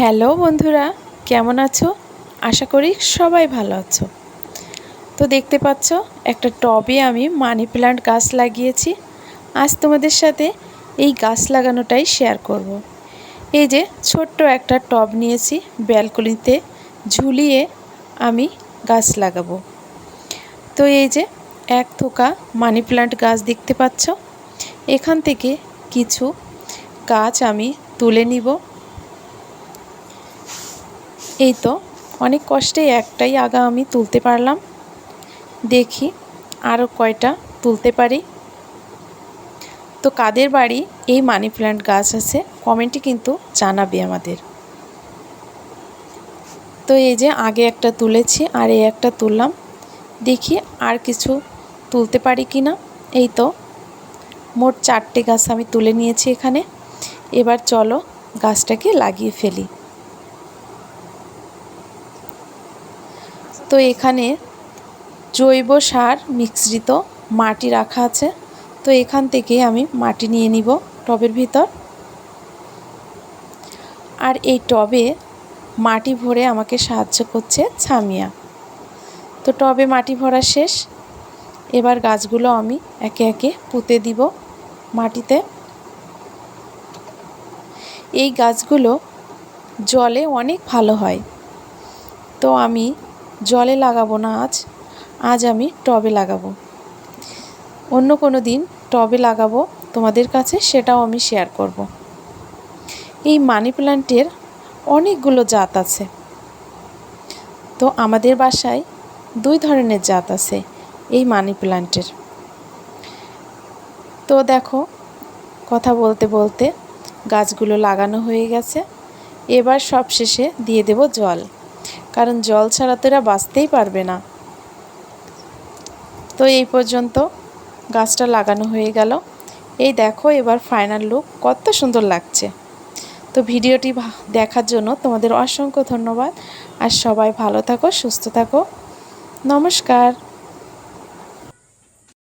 Hello বন্ধুরা, কেমন আছো? আশা করি সবাই ভালো আছো। তো দেখতে পাচ্ছ একটা টবে আমি মানি প্ল্যান্ট গাছ লাগিয়েছি। আজ তোমাদের সাথে এই গাছ লাগানোটাই শেয়ার করব। এই যে ছোট্ট একটা টব নিয়েছি, ব্যালকনিতে ঝুলিয়ে আমি গাছ লাগাবো। তো এই যে এক থোকা মানি প্ল্যান্ট গাছ দেখতে পাচ্ছ। এখান থেকে কিছু গাছ আমি তুলে নিব। এই তো অনেক কষ্টে একটাই আগা আমি তুলতে পারলাম। দেখি আরও কয়টা তুলতে পারি। তো কাদের বাড়ি এই মানি প্ল্যান্ট গাছ আছে কমেন্টে কিন্তু জানাবে আমাদের। তো এই যে আগে একটা তুলেছি আর এই একটা তুললাম, দেখি আর কিছু তুলতে পারি কি না। এই তো মোট 4টে গাছ আমি তুলে নিয়েছি এখানে। এবার চলো গাছটাকে লাগিয়ে ফেলি। তো এখানে জৈব সার মিশ্রিত মাটি রাখা আছে। তো এখান থেকে আমি মাটি নিয়ে নিব টবের ভিতর। আর এই টবে মাটি ভরে আমাকে সাহায্য করছে ছামিয়া। তো টবে মাটি ভরা শেষ। এবার গাছগুলো আমি একে একে পুঁতে দিব মাটিতে। এই গাছগুলো জলে অনেক ভালো হয়। তো আমি জলে লাগাবো না, আজ আমি টবে লাগাবো। অন্য কোনো দিন টবে লাগাবো তোমাদের কাছে, সেটাও আমি শেয়ার করব। এই মানি প্ল্যান্টের অনেকগুলো জাত আছে। তো আমাদের বাসায় 2 ধরনের জাত আছে এই মানি প্ল্যান্টের। তো দেখো কথা বলতে বলতে গাছগুলো লাগানো হয়ে গেছে। এবার সব শেষে দিয়ে দেব জল, কারণ জল ছাড়া তো এরা বাঁচতেই পারবে না। তো এই পর্যন্ত গাছটা লাগানো হয়ে গেল। এই দেখো এবার ফাইনাল লুক কত সুন্দর লাগছে। তো ভিডিওটি দেখার জন্য তোমাদের অসংখ্য ধন্যবাদ। আর সবাই ভালো থাকো, সুস্থ থাকো। নমস্কার।